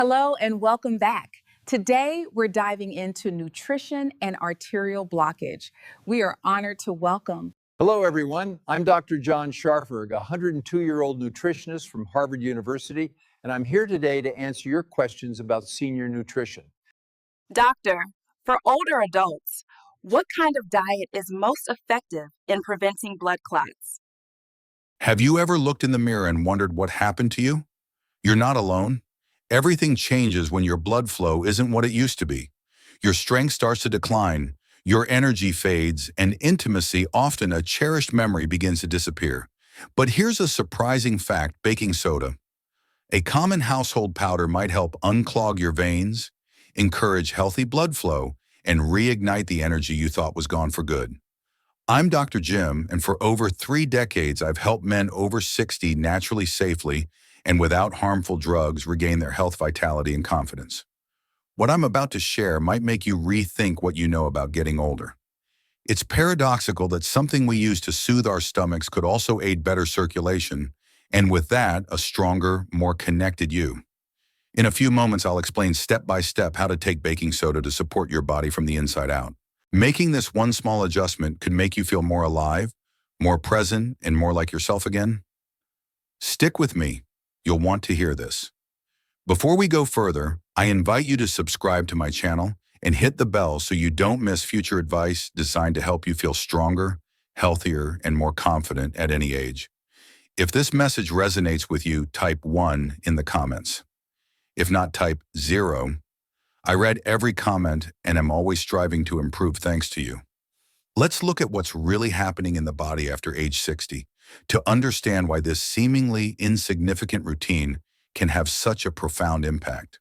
Hello and welcome back. Today, we're diving into nutrition and arterial blockage. We are honored to welcome. Hello, everyone. I'm Dr. John Scharfberg, a 102-year-old nutritionist from Harvard University, and I'm here today to answer your questions about senior nutrition. Doctor, for older adults, what kind of diet is most effective in preventing blood clots? Have you ever looked in the mirror and wondered what happened to you? You're not alone. Everything changes when your blood flow isn't what it used to be. Your strength starts to decline, your energy fades, and intimacy, often a cherished memory, begins to disappear. But here's a surprising fact: baking soda. A common household powder might help unclog your veins, encourage healthy blood flow, and reignite the energy you thought was gone for good. I'm Dr. Jim, and for over 3 decades, I've helped men over 60 naturally, safely, and without harmful drugs regain their health, vitality, and confidence. What I'm about to share might make you rethink what you know about getting older. It's paradoxical that something we use to soothe our stomachs could also aid better circulation, and with that, a stronger, more connected you. In a few moments, I'll explain step by step how to take baking soda to support your body from the inside out. Making this one small adjustment could make you feel more alive, more present, and more like yourself again. Stick with me. You'll want to hear this. Before we go further, I invite you to subscribe to my channel and hit the bell so you don't miss future advice designed to help you feel stronger, healthier, and more confident at any age. If this message resonates with you, type 1 in the comments. If not, type 0. I read every comment and am always striving to improve thanks to you. Let's look at what's really happening in the body after age 60 to understand why this seemingly insignificant routine can have such a profound impact.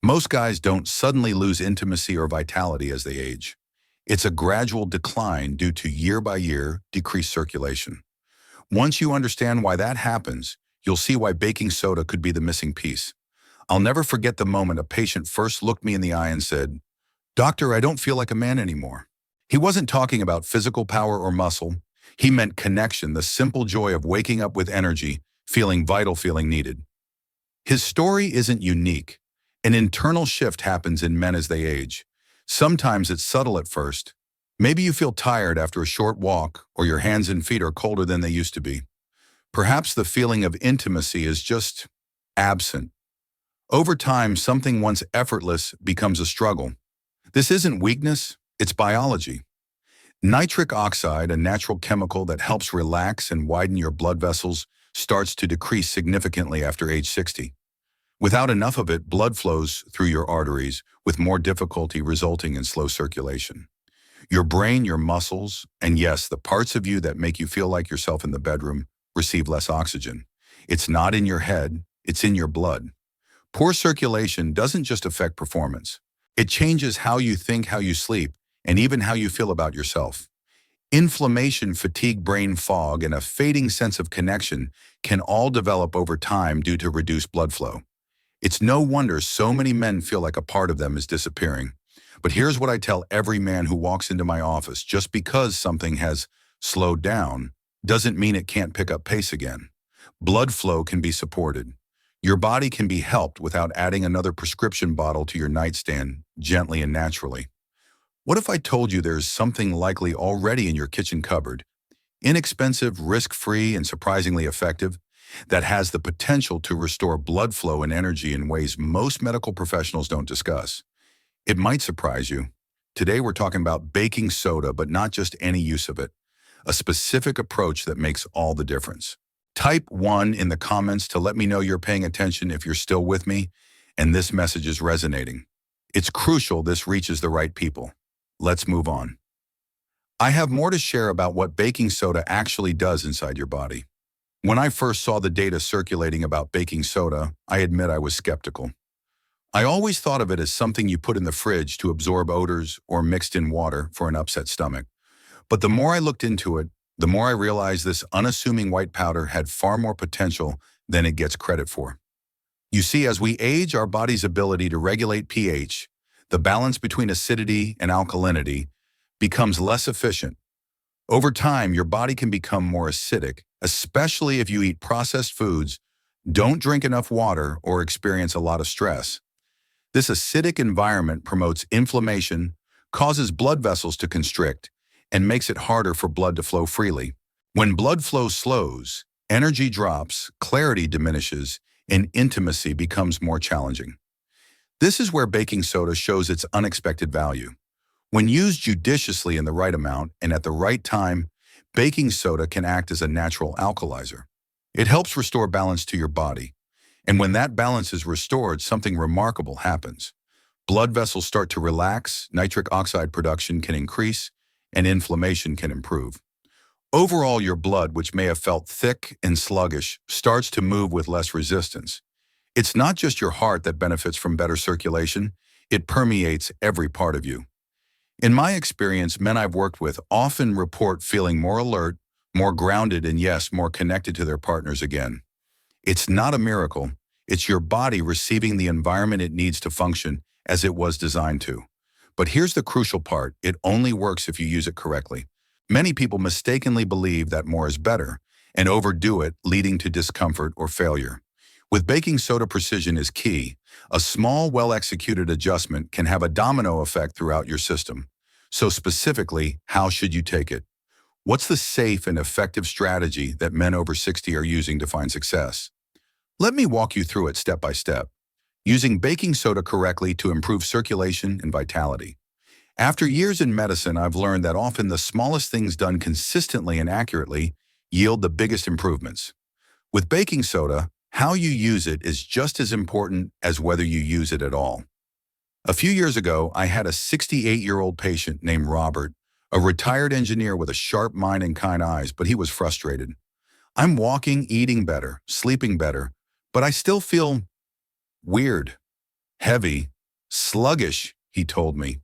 Most guys don't suddenly lose intimacy or vitality as they age. It's a gradual decline due to year-by-year decreased circulation. Once you understand why that happens, you'll see why baking soda could be the missing piece. I'll never forget the moment a patient first looked me in the eye and said, "Doctor, I don't feel like a man anymore." He wasn't talking about physical power or muscle. He meant connection, the simple joy of waking up with energy, feeling vital, feeling needed. His story isn't unique. An internal shift happens in men as they age. Sometimes it's subtle at first. Maybe you feel tired after a short walk, or your hands and feet are colder than they used to be. Perhaps the feeling of intimacy is just absent. Over time, something once effortless becomes a struggle. This isn't weakness, it's biology. Nitric oxide, a natural chemical that helps relax and widen your blood vessels, starts to decrease significantly after age 60. Without enough of it, blood flows through your arteries, with more difficulty resulting in slow circulation. Your brain, your muscles, and yes, the parts of you that make you feel like yourself in the bedroom, receive less oxygen. It's not in your head, it's in your blood. Poor circulation doesn't just affect performance. It changes how you think, how you sleep, and even how you feel about yourself. Inflammation, fatigue, brain fog, and a fading sense of connection can all develop over time due to reduced blood flow. It's no wonder so many men feel like a part of them is disappearing. But here's what I tell every man who walks into my office: just because something has slowed down doesn't mean it can't pick up pace again. Blood flow can be supported. Your body can be helped without adding another prescription bottle to your nightstand, gently and naturally. What if I told you there's something likely already in your kitchen cupboard, inexpensive, risk-free, and surprisingly effective, that has the potential to restore blood flow and energy in ways most medical professionals don't discuss? It might surprise you. Today we're talking about baking soda, but not just any use of it, a specific approach that makes all the difference. Type 1 in the comments to let me know you're paying attention if you're still with me and this message is resonating. It's crucial this reaches the right people. Let's move on. I have more to share about what baking soda actually does inside your body. When I first saw the data circulating about baking soda, I admit I was skeptical. I always thought of it as something you put in the fridge to absorb odors or mixed in water for an upset stomach. But the more I looked into it, the more I realized this unassuming white powder had far more potential than it gets credit for. You see, as we age, our body's ability to regulate pH, the balance between acidity and alkalinity, becomes less efficient. Over time, your body can become more acidic, especially if you eat processed foods, Don't drink enough water or experience a lot of stress. This acidic environment promotes inflammation, causes blood vessels to constrict, and makes it harder for blood to flow freely. When blood flow slows, energy drops, clarity diminishes, and intimacy becomes more challenging. This is where baking soda shows its unexpected value. When used judiciously in the right amount and at the right time, baking soda can act as a natural alkalizer. It helps restore balance to your body. And when that balance is restored, something remarkable happens. Blood vessels start to relax, nitric oxide production can increase, and inflammation can improve. Overall, your blood, which may have felt thick and sluggish, starts to move with less resistance. It's not just your heart that benefits from better circulation, it permeates every part of you. In my experience, men I've worked with often report feeling more alert, more grounded, and yes, more connected to their partners again. It's not a miracle. It's your body receiving the environment it needs to function as it was designed to. But here's the crucial part. It only works if you use it correctly. Many people mistakenly believe that more is better and overdo it, leading to discomfort or failure. With baking soda, precision is key. A small, well-executed adjustment can have a domino effect throughout your system. So specifically, how should you take it? What's the safe and effective strategy that men over 60 are using to find success? Let me walk you through it step by step. Using baking soda correctly to improve circulation and vitality. After years in medicine, I've learned that often the smallest things done consistently and accurately yield the biggest improvements. With baking soda, how you use it is just as important as whether you use it at all. A few years ago, I had a 68-year-old patient named Robert, a retired engineer with a sharp mind and kind eyes, but he was frustrated. I'm walking, eating better, sleeping better, but I still feel weird, heavy, sluggish, he told me.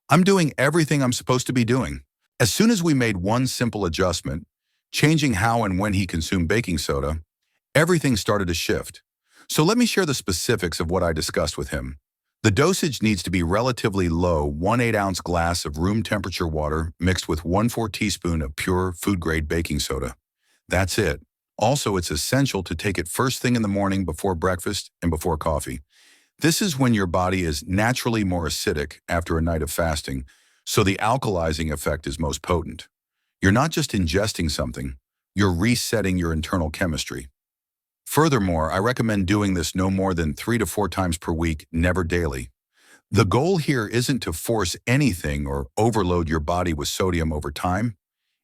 I'm doing everything I'm supposed to be doing. As soon as we made one simple adjustment, changing how and when he consumed baking soda, everything started to shift. So let me share the specifics of what I discussed with him. The dosage needs to be relatively low, 1/8-ounce glass of room temperature water mixed with 1/4 teaspoon of pure food-grade baking soda. That's it. Also, it's essential to take it first thing in the morning before breakfast and before coffee. This is when your body is naturally more acidic after a night of fasting, so the alkalizing effect is most potent. You're not just ingesting something, you're resetting your internal chemistry. Furthermore, I recommend doing this no more than 3 to 4 times per week, never daily. The goal here isn't to force anything or overload your body with sodium over time.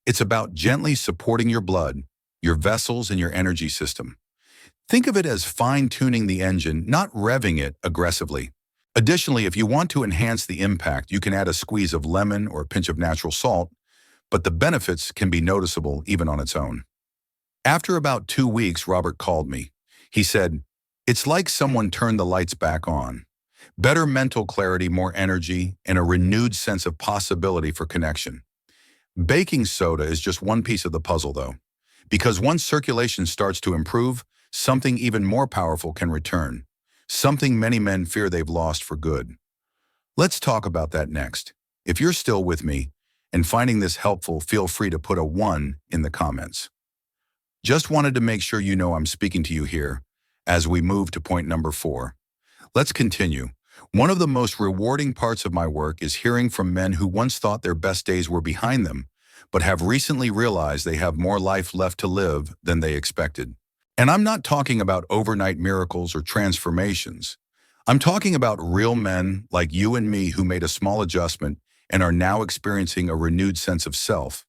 It's about gently supporting your blood, your vessels, and your energy system. Think of it as fine-tuning the engine, not revving it aggressively. Additionally, if you want to enhance the impact, you can add a squeeze of lemon or a pinch of natural salt, but the benefits can be noticeable even on its own. After about 2 weeks, Robert called me. He said, "It's like someone turned the lights back on. Better mental clarity, more energy, and a renewed sense of possibility for connection." Baking soda is just one piece of the puzzle, though, because once circulation starts to improve, something even more powerful can return, something many men fear they've lost for good. Let's talk about that next. If you're still with me and finding this helpful, feel free to put a 1 in the comments. Just wanted to make sure you know I'm speaking to you here as we move to point number 4. Let's continue. One of the most rewarding parts of my work is hearing from men who once thought their best days were behind them, but have recently realized they have more life left to live than they expected. And I'm not talking about overnight miracles or transformations. I'm talking about real men like you and me who made a small adjustment and are now experiencing a renewed sense of self.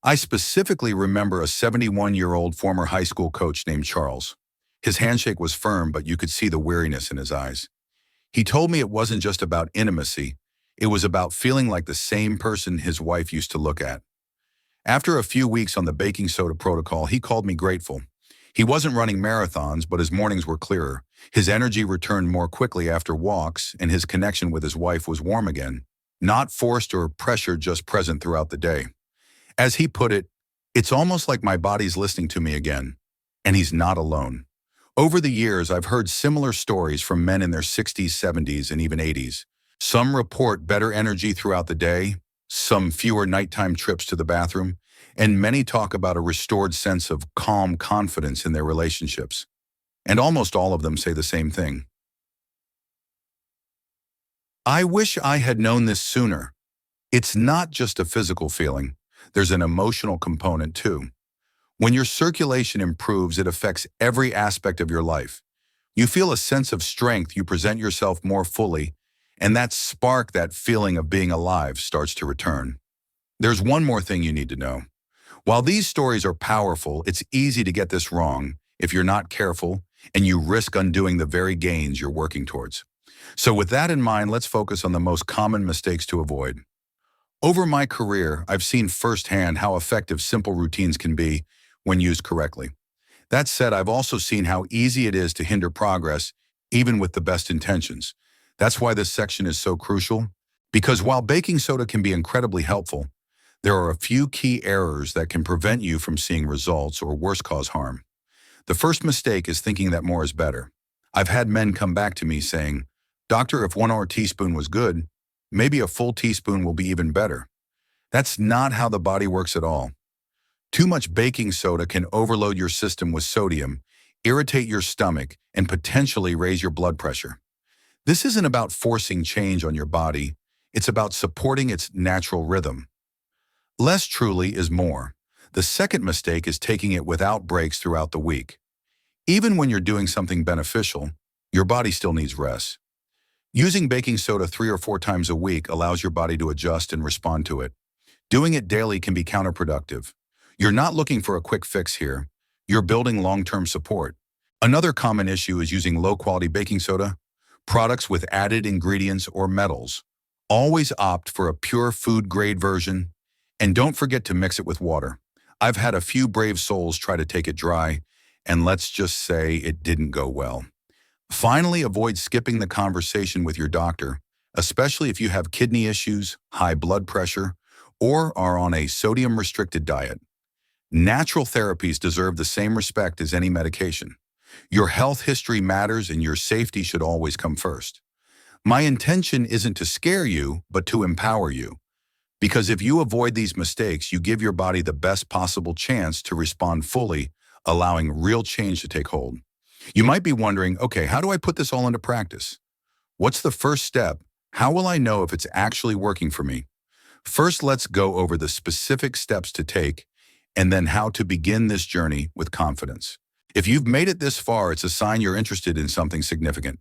I specifically remember a 71-year-old former high school coach named Charles. His handshake was firm, but you could see the weariness in his eyes. He told me it wasn't just about intimacy, it was about feeling like the same person his wife used to look at. After a few weeks on the baking soda protocol, he called me grateful. He wasn't running marathons, but his mornings were clearer. His energy returned more quickly after walks, and his connection with his wife was warm again. Not forced or pressured, just present throughout the day. As he put it, "It's almost like my body's listening to me again." And he's not alone. Over the years, I've heard similar stories from men in their 60s, 70s, and even 80s. Some report better energy throughout the day, some fewer nighttime trips to the bathroom, and many talk about a restored sense of calm confidence in their relationships. And almost all of them say the same thing. I wish I had known this sooner. It's not just a physical feeling. There's an emotional component too. When your circulation improves, it affects every aspect of your life. You feel a sense of strength, you present yourself more fully, and that spark, that feeling of being alive, starts to return. There's one more thing you need to know. While these stories are powerful, it's easy to get this wrong if you're not careful, and you risk undoing the very gains you're working towards. So with that in mind, let's focus on the most common mistakes to avoid. Over my career, I've seen firsthand how effective simple routines can be when used correctly. That said, I've also seen how easy it is to hinder progress, even with the best intentions. That's why this section is so crucial, because while baking soda can be incredibly helpful, there are a few key errors that can prevent you from seeing results or worse, cause harm. The first mistake is thinking that more is better. I've had men come back to me saying, "Doctor, if 1 teaspoon was good, maybe a full teaspoon will be even better." That's not how the body works at all. Too much baking soda can overload your system with sodium, irritate your stomach, and potentially raise your blood pressure. This isn't about forcing change on your body. It's about supporting its natural rhythm. Less truly is more. The second mistake is taking it without breaks throughout the week. Even when you're doing something beneficial, your body still needs rest. Using baking soda 3 or 4 times a week allows your body to adjust and respond to it. Doing it daily can be counterproductive. You're not looking for a quick fix here. You're building long-term support. Another common issue is using low-quality baking soda, products with added ingredients or metals. Always opt for a pure food-grade version, and don't forget to mix it with water. I've had a few brave souls try to take it dry, and let's just say it didn't go well. Finally, avoid skipping the conversation with your doctor, especially if you have kidney issues, high blood pressure, or are on a sodium-restricted diet. Natural therapies deserve the same respect as any medication. Your health history matters, and your safety should always come first. My intention isn't to scare you, but to empower you. Because if you avoid these mistakes, you give your body the best possible chance to respond fully, allowing real change to take hold. You might be wondering, okay, how do I put this all into practice? What's the first step? How will I know if it's actually working for me? First, let's go over the specific steps to take, and then how to begin this journey with confidence. If you've made it this far, it's a sign you're interested in something significant.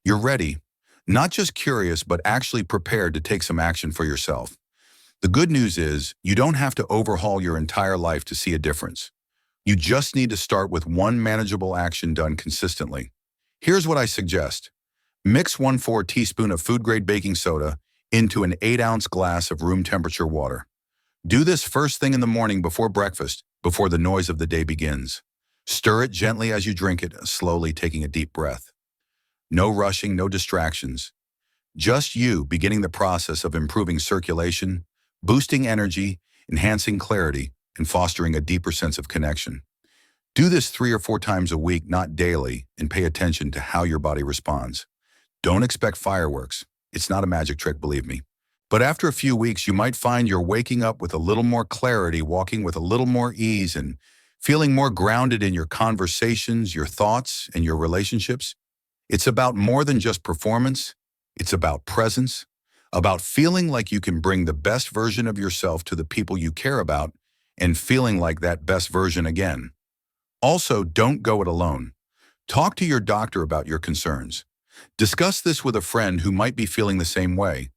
You're ready, not just curious, but actually prepared to take some action for yourself. The good news is, you don't have to overhaul your entire life to see a difference. You just need to start with one manageable action done consistently. Here's what I suggest. Mix 1/4 teaspoon of food-grade baking soda into an 8-ounce glass of room temperature water. Do this first thing in the morning before breakfast, before the noise of the day begins. Stir it gently as you drink it, slowly taking a deep breath. No rushing, no distractions. Just you beginning the process of improving circulation, boosting energy, enhancing clarity, and fostering a deeper sense of connection. Do this 3 or 4 times a week, not daily, and pay attention to how your body responds. Don't expect fireworks. It's not a magic trick, believe me. But after a few weeks, you might find you're waking up with a little more clarity, walking with a little more ease, and feeling more grounded in your conversations, your thoughts, and your relationships. It's about more than just performance. It's about presence, about feeling like you can bring the best version of yourself to the people you care about and feeling like that best version again. Also, don't go it alone. Talk to your doctor about your concerns. Discuss this with a friend who might be feeling the same way.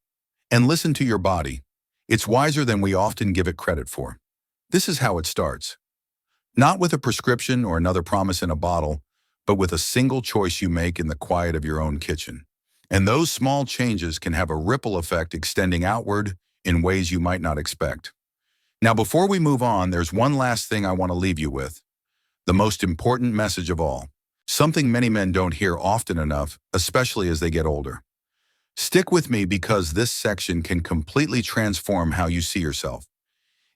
And listen to your body. It's wiser than we often give it credit for. This is how it starts. Not with a prescription or another promise in a bottle, but with a single choice you make in the quiet of your own kitchen. And those small changes can have a ripple effect extending outward in ways you might not expect. Now, before we move on, there's one last thing I want to leave you with. The most important message of all. Something many men don't hear often enough, especially as they get older. Stick with me because this section can completely transform how you see yourself.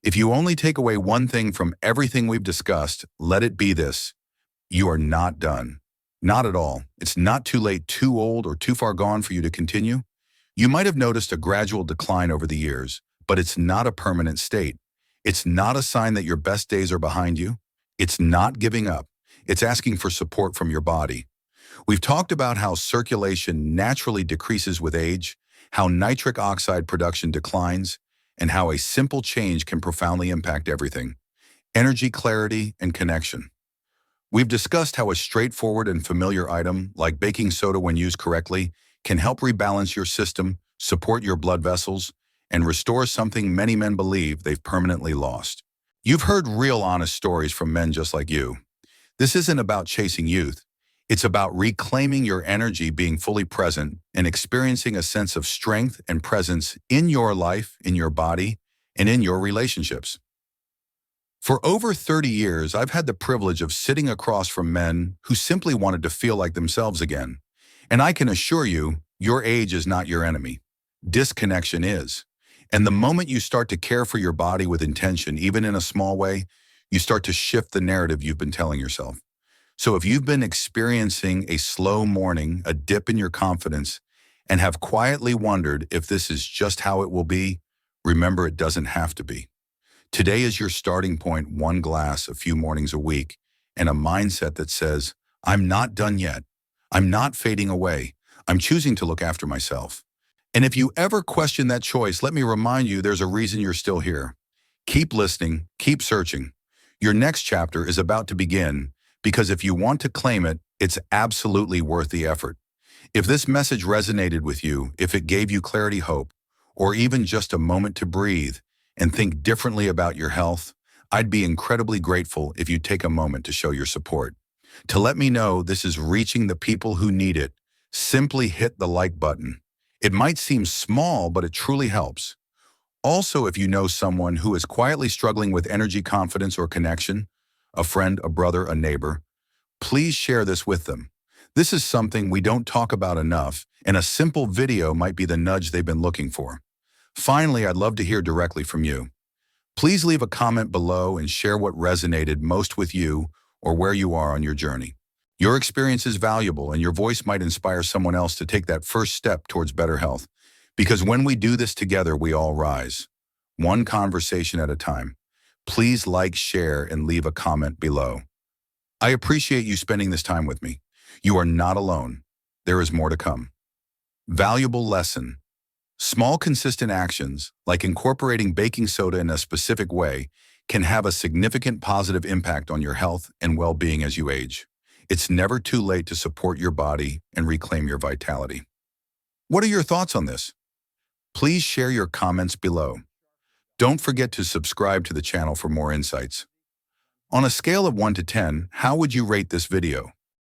If you only take away one thing from everything we've discussed, let it be this. You are not done. Not at all. It's not too late, too old, or too far gone for you to continue. You might have noticed a gradual decline over the years, but it's not a permanent state. It's not a sign that your best days are behind you. It's not giving up. It's asking for support from your body. We've talked about how circulation naturally decreases with age, how nitric oxide production declines, and how a simple change can profoundly impact everything: energy, clarity, and connection. We've discussed how a straightforward and familiar item, like baking soda when used correctly, can help rebalance your system, support your blood vessels, and restore something many men believe they've permanently lost. You've heard real honest stories from men just like you. This isn't about chasing youth. It's about reclaiming your energy, being fully present, and experiencing a sense of strength and presence in your life, in your body, and in your relationships. For over 30 years, I've had the privilege of sitting across from men who simply wanted to feel like themselves again. And I can assure you, your age is not your enemy. Disconnection is. And the moment you start to care for your body with intention, even in a small way, you start to shift the narrative you've been telling yourself. So if you've been experiencing a slow morning, a dip in your confidence, and have quietly wondered if this is just how it will be, remember it doesn't have to be. Today is your starting point: one glass a few mornings a week, and a mindset that says, I'm not done yet. I'm not fading away. I'm choosing to look after myself. And if you ever question that choice, let me remind you there's a reason you're still here. Keep listening, keep searching. Your next chapter is about to begin, because if you want to claim it, it's absolutely worth the effort. If this message resonated with you, if it gave you clarity, hope, or even just a moment to breathe and think differently about your health, I'd be incredibly grateful if you take a moment to show your support. To let me know this is reaching the people who need it, simply hit the like button. It might seem small, but it truly helps. Also, if you know someone who is quietly struggling with energy, confidence, or connection, a friend, a brother, a neighbor, please share this with them. This is something we don't talk about enough, and a simple video might be the nudge they've been looking for. Finally, I'd love to hear directly from you. Please leave a comment below and share what resonated most with you or where you are on your journey. Your experience is valuable, and your voice might inspire someone else to take that first step towards better health. Because when we do this together, we all rise, one conversation at a time. Please like, share, and leave a comment below. I appreciate you spending this time with me. You are not alone. There is more to come. Valuable lesson. Small, consistent actions, like incorporating baking soda in a specific way, can have a significant positive impact on your health and well-being as you age. It's never too late to support your body and reclaim your vitality. What are your thoughts on this? Please share your comments below. Don't forget to subscribe to the channel for more insights. On a scale of 1 to 10, how would you rate this video?